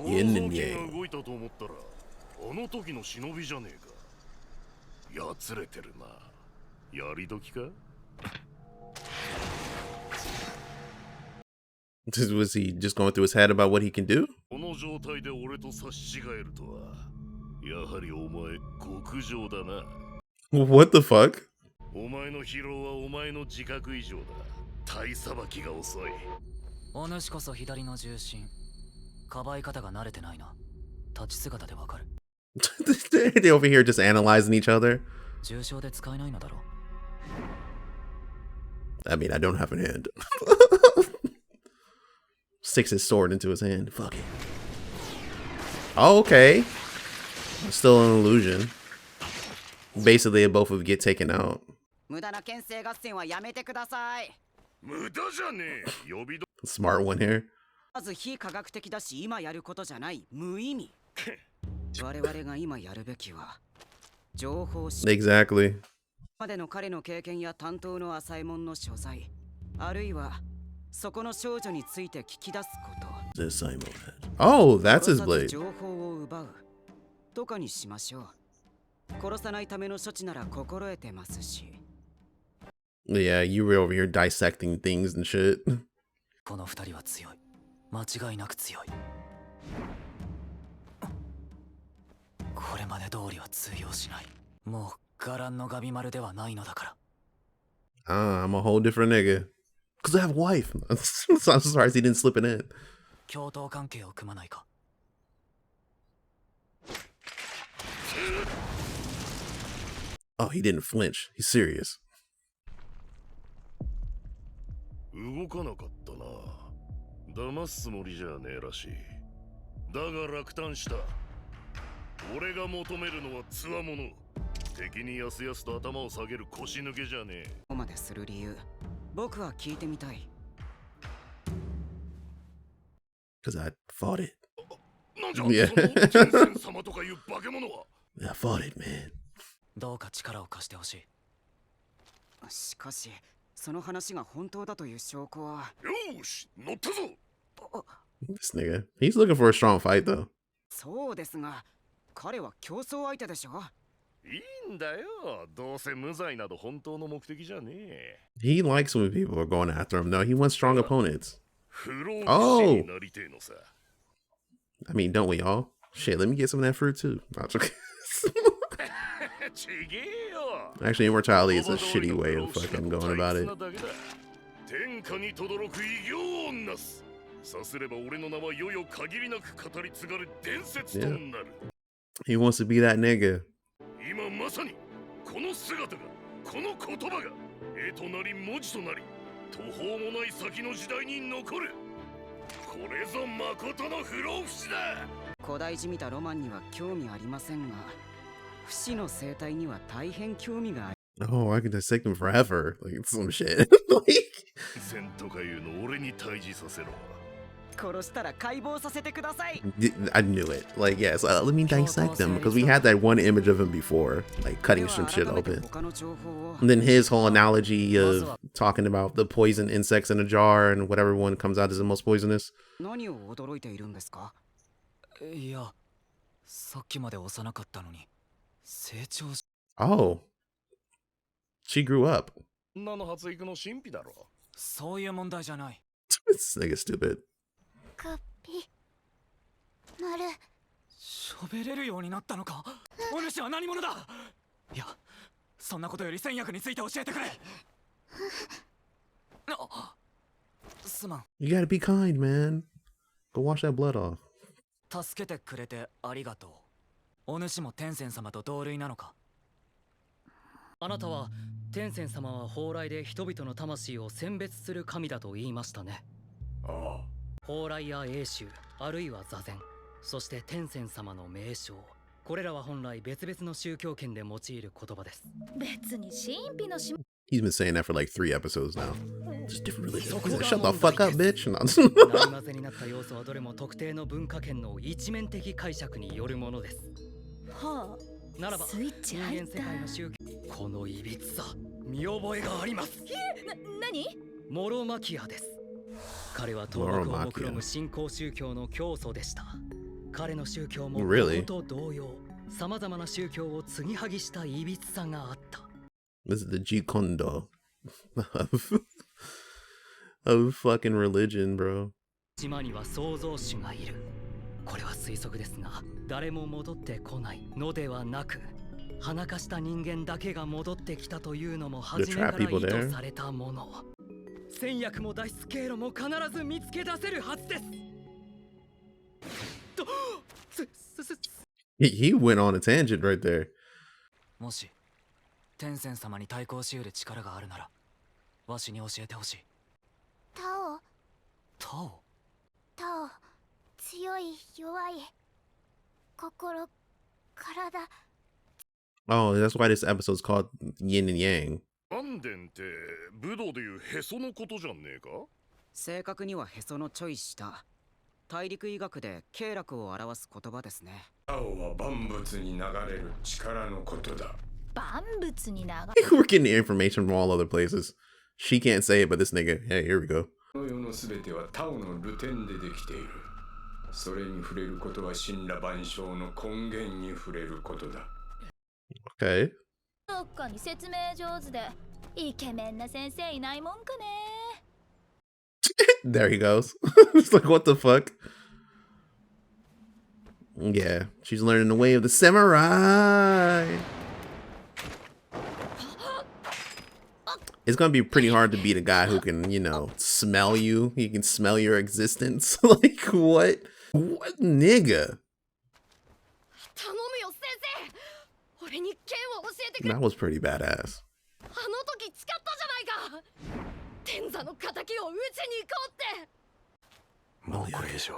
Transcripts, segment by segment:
yin and yang. 動いたと思ったら、あの時の忍びじゃねえか。やつれてるな。やり時か? Was he just going through his head about what he can do? この状態で俺と差し違えるとは、やはりお前極上だな。What the fuck? お前の疲労はお前の自覚以上だ。体さばきが遅い。お主こそ左の重心。かばい方が慣れてないな。立ち姿でわかる。They over here just analyzing each other. 重傷で使えないのだろう。I mean, I don't have a hand. Sticks his sword into his hand. Fuck it. Oh, okay. Still an illusion. Basically, both would get taken out. 無駄な牽制合戦はやめてください。無駄じゃねえ。呼びど。Smart one here. まず非科学的だし、今やることじゃない。無意味。我々が今やるべきは情報し。Exactly. までの彼の経験や担当の浅いもんの所在、あるいはそこの少女について聞き出すこと。Oh, that's his blade. 情報を奪うとかにしましょう。殺さないための処置なら心得てますし。Yeah, you were over here dissecting things and shit. この二人は強い。間違いなく強い。これまで通りは通用しない。もうガランのガビマルではないのだから。I'm a whole different nigga. Cause I have a wife. So I'm surprised he didn't slip it in. 共闘関係を組まないか。Oh, he didn't flinch. He's serious. 動かなかったな。騙すつもりじゃねえらしい。だが落胆した。俺が求めるのはつわもの。敵にやすやすと頭を下げる腰抜けじゃねえ。ここまでする理由、僕は聞いてみたい。Cause I fought it. なんじゃ、その天仙様とかいう化け物は。I fought it, man. どうか力を貸してほしい。しかし、その話が本当だという証拠は。よし、乗ったぞ。This nigga. He's looking for a strong fight, though. そうですが、彼は競争相手でしょ。いいんだよ。どうせ無罪など本当の目的じゃねえ。He likes when people are going after him, though. He wants strong opponents. 不老不死になりてえのさ。I mean, don't we all? Shit, let me get some of that fruit, too. No, it's okay. ちげえよ。 Actually, immortality is a shitty way of fucking going about it. 天下に轟く偉業をなす。さすれば俺の名は世々限りなく語り継がれ伝説となる。He wants to be that nigga. 今まさにこの姿が、この言葉が絵となり文字となり、途方もない先の時代に残る。これぞ誠の不老不死だ。古代じみたロマンには興味ありませんが、不死の生態には大変興味があり。Oh, I can dissect him forever. Like, some shit. Like... 戦とかいうの俺に対峙させろ。殺したら解剖させてください。I knew it. Like, yes, let me dissect him because we had that one image of him before, like cutting some shit open. And then his whole analogy of talking about the poison insects in a jar and whatever one comes out is the most poisonous. 何を驚いているんですか？いや、さっきまで幼かったのに成長し。Oh, she grew up. 女の発育の神秘だろ。そういう問題じゃない。This nigga stupid. ガビマル。喋れるようになったのか。お主は何者だ。いや、そんなことより戦略について教えてくれ。すまん。You gotta be kind, man. Go wash that blood off. 助けてくれてありがとう。お主も天仙様と同類なのか。あなたは天仙様は蓬莱で人々の魂を選別する神だと言いましたね。ああ。蓬莱や英州、あるいは座禅、そして天仙様の名称、これらは本来別々の宗教圏で用いる言葉です。別に神秘のし。He's been saying that for like 3 episodes now. Just different religion. Shut the fuck up, bitch. ないまぜになった要素はどれも特定の文化圏の一面的解釈によるものです。はあ。ならば、スイッチ入った。人間世界の宗教、このいびつさ、見覚えがあります。何？モロマキアです。彼は倒幕を目論む新興宗教の教祖でした。彼の宗教も Really? と同様、さまざまな宗教を継ぎはぎしたいびつさがあった。This is the G Kondo of fucking religion, bro. 島には創造主がいる。これは推測ですが、誰も戻ってこないのではなく、鼻かした人間だけが戻ってきたというのも初めから意図されたもの。戦略も脱出経路も必ず見つけ出せるはずです。He went on a tangent right there. もし天仙様に対抗しうる力があるなら、わしに教えてほしい。タオタオ？タオ、強い弱い心体。 Oh, that's why this episode's called Yin and Yang. 丹田って武道でいうへそのことじゃねえか？正確にはへそのちょい下。大陸医学で経絡を表す言葉ですね。青は万物に流れる力のことだ。万物に流 We're getting the information from all other places. She can't say it, but this nigga, hey, here we go. この世のすべてはタオのルテンでできている。それに触れることは神羅万象の根源に触れることだ。Okay. どっかに説明上手でイケメンな先生いないもんかね。 There he goes. It's like, what the fuck? Yeah, she's learning the way of the samurai. It's gonna be pretty hard to beat a guy who can, you know, smell you. He can smell your existence. Like, what? What nigga? 頼むよ先生、俺に剣を教えてくれ。 That was pretty badass. あの時誓ったじゃないか。天座の仇を討ちに行こうって。もうこれ以上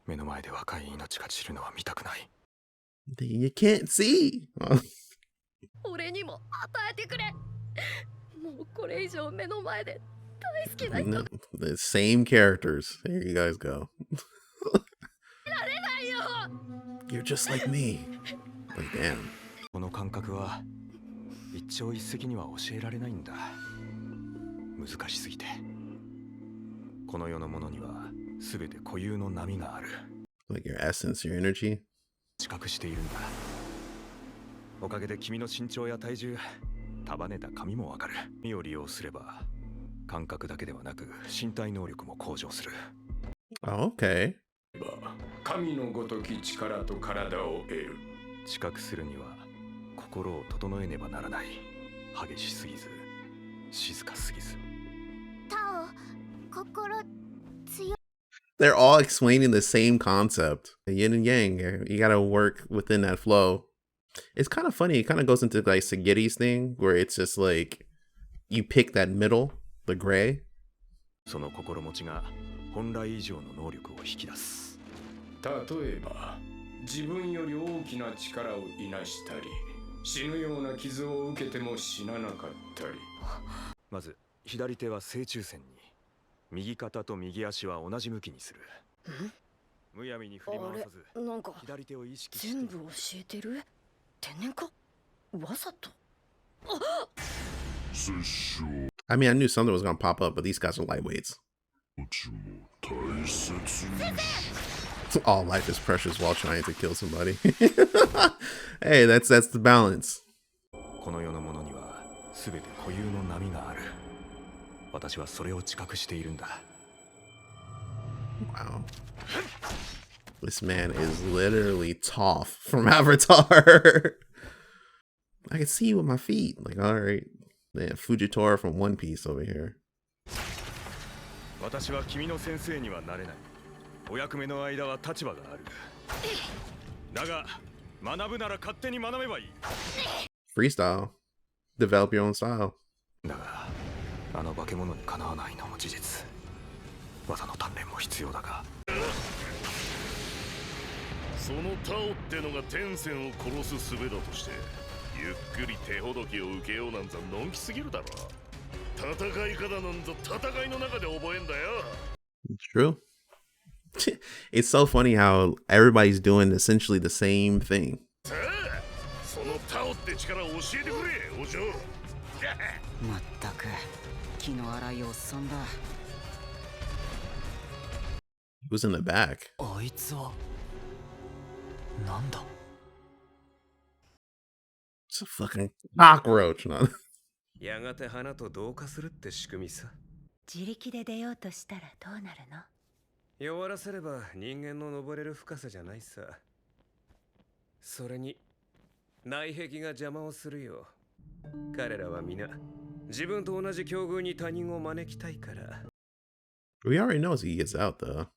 目の前で若い命が散るのは見たくない。 You can't see. 俺にも与えてくれ。もうこれ以上目の前で大好きな人 No, the same characters. Here you guys go. られないよ。 You're just like me. Like, damn. この感覚は一朝一夕には教えられないんだ。難しすぎて。この世のものには全て固有の波がある。 Like your essence, your energy. 知覚しているんだ。おかげで君の身長や体重、束ねた髪もわかる。身を利用すれば感覚だけではなく身体能力も向上する。 Oh, okay. 神のごとき力と体を得る。知覚するには心を整えねばならない。激しすぎず静かすぎず。タオ、心強い。 They're all explaining the same concept. Yin and yang. You gotta work within that flow. It's kind of funny. It kind of goes into like Sagitti's thing, where it's just like you pick that middle, the gray. その心持ちが本来以上の能力を引き出す。例えば自分より大きな力をいなしたり、死ぬような傷を受けても死ななかったり。まず左手は正中線に、右肩と右足は同じ向きにする。むやみに振り回さず、なんか左手を意識して。全部教えてる。天然かわざと。 I mean, I knew something was gonna pop up, but these guys are lightweights. All life is precious while trying to kill somebody. Hey, that's the balance. この世のものには全て固有の波がある。私はそれを知覚しているんだ。 Wow. This man is literally Toph from Avatar. I can see you with my feet. Like, all right. Man, Fujitora from One Piece over here. 私は君の先生にはなれない。お役目の間は立場がある。だが学ぶなら勝手に学べばいい。 Freestyle. Develop your own style. だがあの化け物にかなわないのも事実。技の鍛錬も必要だが。そのタオってのが天仙を殺す術だとして、ゆっくり手ほどきを受けようなんざのんきすぎるだろ。戦い方なんざ戦いの中で覚えんだよ。 True. It's so funny how everybody's doing essentially the same thing. さあ、そのタオって力を教えてくれ、お嬢。まったく気の荒いおっさんだ。 Who's in the back? あいつはなんだ It's a fucking cockroach. No. やがて花と同化するって仕組みさ。自力で出ようとしたらどうなるの？弱らせれば人間の登れる深さじゃないさ。それに内壁が邪魔をするよ。彼らは皆自分と同じ境遇に他人を招きたいから。We already know he gets out though.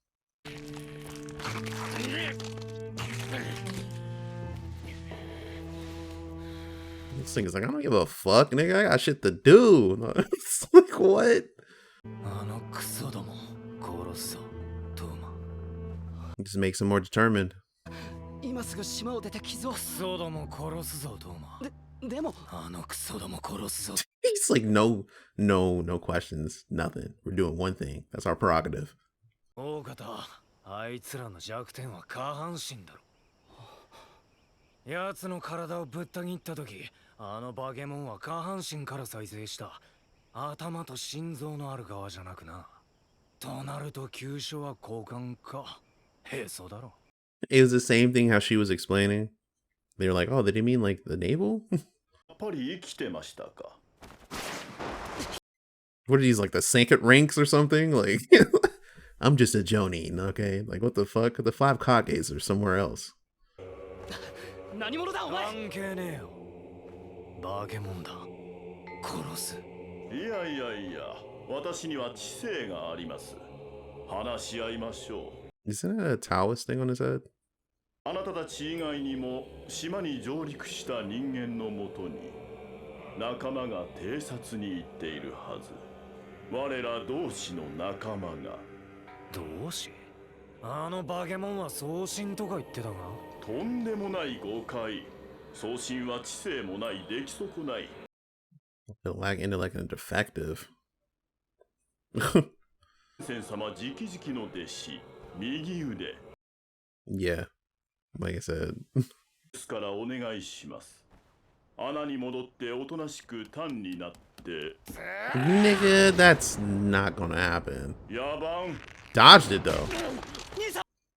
This thing is like, I don't give a fuck, nigga. I got shit to do. It's like, what? あのクソども殺すぞトーマ Just makes him more determined. 今すぐ島を出て傷を。クソども殺すぞトーマでもあのクソども殺すぞ He's like, no questions, nothing. We're doing one thing. That's our prerogative. 大方あいつらの弱点は下半身だろ奴の体をぶった切った時あのバケモンは下半身から再生した頭と心臓のある側じゃなくなとなると急所は交換かへそだろ It was the same thing how she was explaining. They were like, oh, did he mean like the navel? やっぱり生きてましたか。 What are these, like the Sankit ranks or something? Like, I'm just a Jonin, okay? Like, what the fuck? The 5 Kages are somewhere else. 何者だお前。関係ねえよバケモンだ殺すいやいやいや、私には知性があります。話し合いましょう。 Isn't that a Taoist thing on his head? あなたたち以外にも島に上陸した人間のもとに仲間が偵察に行っているはず。我ら同志の仲間が。同志あのバケモンは送信とか言ってたがとんでもない誤解。送信は知性もない出来損ない。It ended like a defective. 先様直々の弟子、右腕。 Yeah, like I said. ですからお願いします。穴に戻っておとなしく単になって。Nigga, that's not gonna happen. 野蛮。 Dodged it though.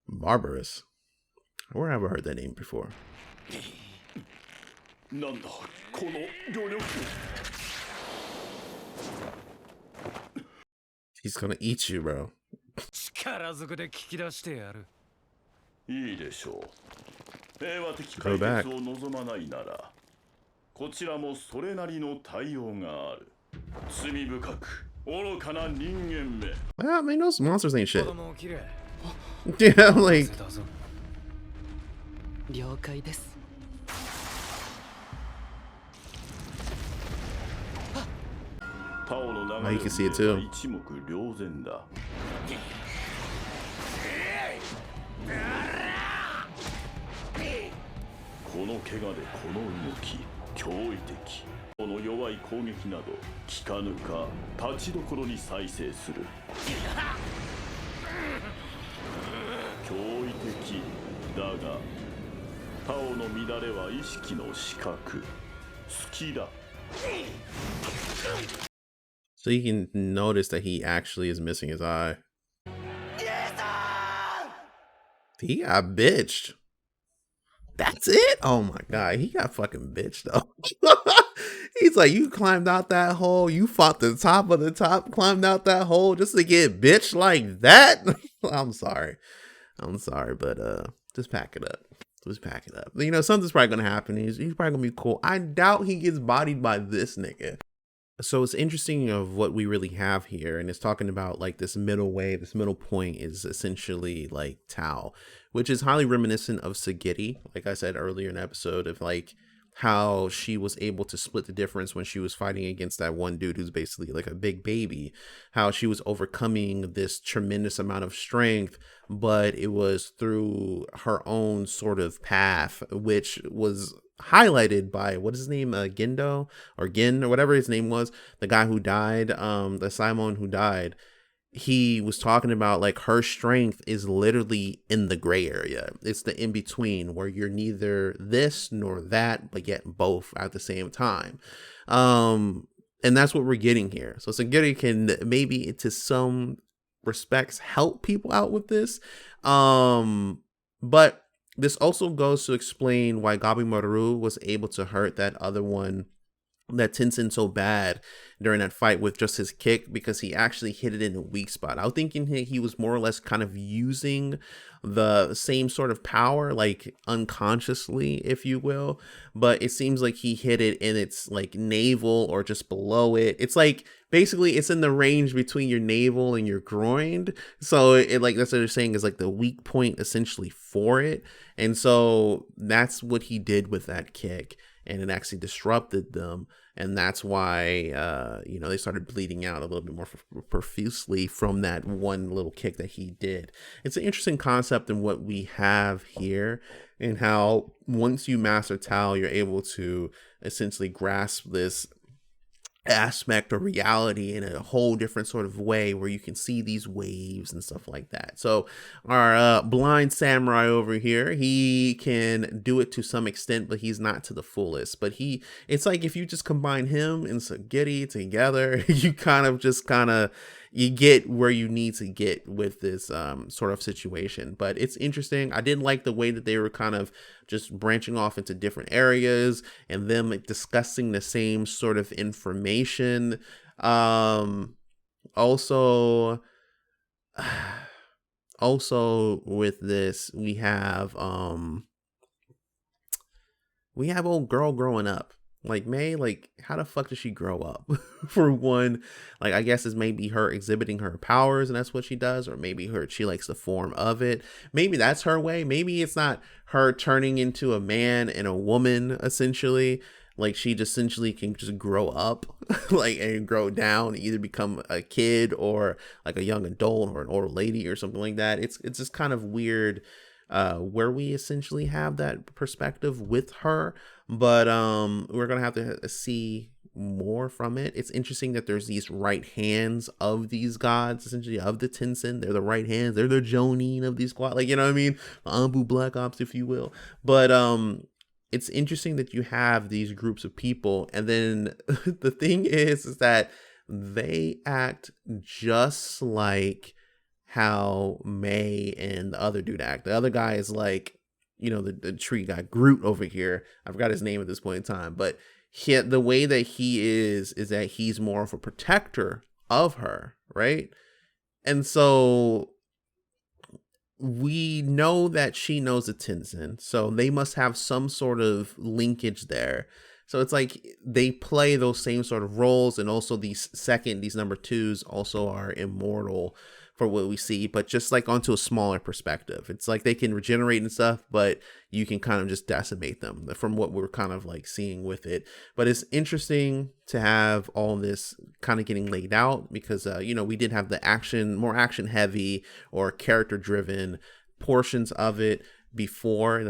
Barbarous. Where have I heard that name before? なんだこの努力。 He's gonna eat you, bro. 力ずくで聞き出してやるいいでしょう。平和的解決を望まないなら、こちらもそれなりの対応がある。罪深く愚かな人間め。 I mean, those monsters ain't 子 shit. 供を切れ Yeah, like だぞ了解です。 タオの Oh, you 流 can see it れ too. は一目瞭然だ。この怪我でこの動き、驚異的。この弱い攻撃など効かぬか立ちどころに再生する。驚異的だが、タオの乱れは意識の視覚。好きだ。 so you can notice that he actually is missing his eye. He got bitched. That's it? Oh my god, he got fucking bitched though. He's like, you climbed out that hole, you fought the top of the top, climbed out that hole just to get bitched like that? I'm sorry, but just pack it up. Just pack it up. You know, something's probably gonna happen. He's probably gonna be cool. I doubt he gets bodied by this nigga. So it's interesting of what we really have here, and it's talking about like this middle way. This middle point is essentially like Tao, which is highly reminiscent of Sagiri, like I said earlier in the episode, of like how she was able to split the difference when she was fighting against that one dude who's basically like a big baby, how she was overcoming this tremendous amount of strength, but it was through her own sort of path, which was highlighted by, what is his name, Gendo or Gin or whatever his name was, the guy who died, the Simon who died. He was talking about like her strength is literally in the gray area. It's the in between where you're neither this nor that, but yet both at the same time. And that's what we're getting here. So Sagiri can maybe to some respects help people out with this. But this also goes to explain why Gabimaru was able to hurt that other one, that Tenzin, so bad during that fight with just his kick, because he actually hit it in a weak spot. I was thinking he was more or less kind of using the same sort of power, like unconsciously, if you will, but it seems like he hit it in its like navel or just below it. It's like basically it's in the range between your navel and your groin, so it like, that's what they're saying is like the weak point essentially for it. And so that's what he did with that kick, and it actually disrupted them, and that's why you know, they started bleeding out a little bit more profusely from that one little kick that he did. It's an interesting concept in what we have here, and how once you master Tao, you're able to essentially grasp this aspect or reality in a whole different sort of way, where you can see these waves and stuff like that. So our blind samurai over here, he can do it to some extent, but he's not to the fullest. But it's like if you just combine him and Sagiri together, you you get where you need to get with this sort of situation. But it's interesting. I did like the way that they were kind of just branching off into different areas and them like discussing the same sort of information. Also with this, we have old girl growing up. Like May, like how the fuck does she grow up? For one, like I guess it's maybe her exhibiting her powers and that's what she does, or maybe she likes the form of it. Maybe that's her way. Maybe it's not her turning into a man and a woman essentially. Like she just essentially can just grow up like and grow down, either become a kid or like a young adult or an old lady or something like that. It's just kind of weird where we essentially have that perspective with her, but we're gonna have to see more from it. It's interesting that there's these right hands of these gods, essentially of the Tenzin. They're the right hands, they're the Jonin of these squad, like, you know what I mean, Anbu Black Ops, if you will. But it's interesting that you have these groups of people, and then the thing is that they act just like how May and the other dude act. The other guy is like, you know, the tree guy, Groot over here. I forgot his name at this point in time, but the way that he is that he's more of a protector of her, right? And so we know that she knows the Tenzin, so they must have some sort of linkage there. So it's like they play those same sort of roles, and also these number twos also are immortal for what we see, but just like onto a smaller perspective. It's like they can regenerate and stuff, but you can kind of just decimate them from what we're kind of like seeing with it. But it's interesting to have all this kind of getting laid out, because you know, we did have the more action heavy or character driven portions of it before,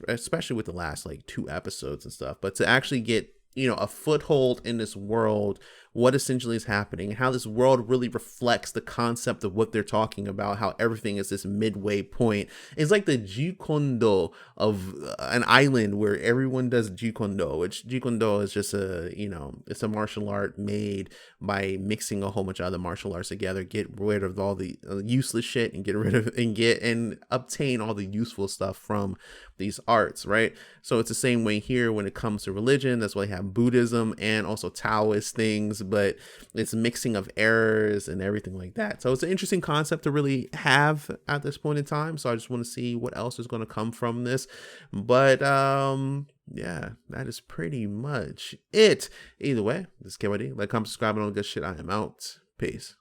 especially with the last like 2 episodes and stuff. But to actually get, you know, a foothold in this world, what essentially is happening, how this world really reflects the concept of what they're talking about, how everything is this midway point. It's like the Jikondo of an island where everyone does Jikondo, which Jikondo is just it's a martial art made by mixing a whole bunch of other martial arts together, get rid of all the useless shit and and obtain all the useful stuff from these arts, right? So it's the same way here when it comes to religion. That's why they have Buddhism and also Taoist things, but it's mixing of errors and everything like that. So it's an interesting concept to really have at this point in time. So I just want to see what else is going to come from this. But yeah, that is pretty much it. Either way, this is Ky.D. Like, comment, subscribe, and all the good shit. I am out. Peace.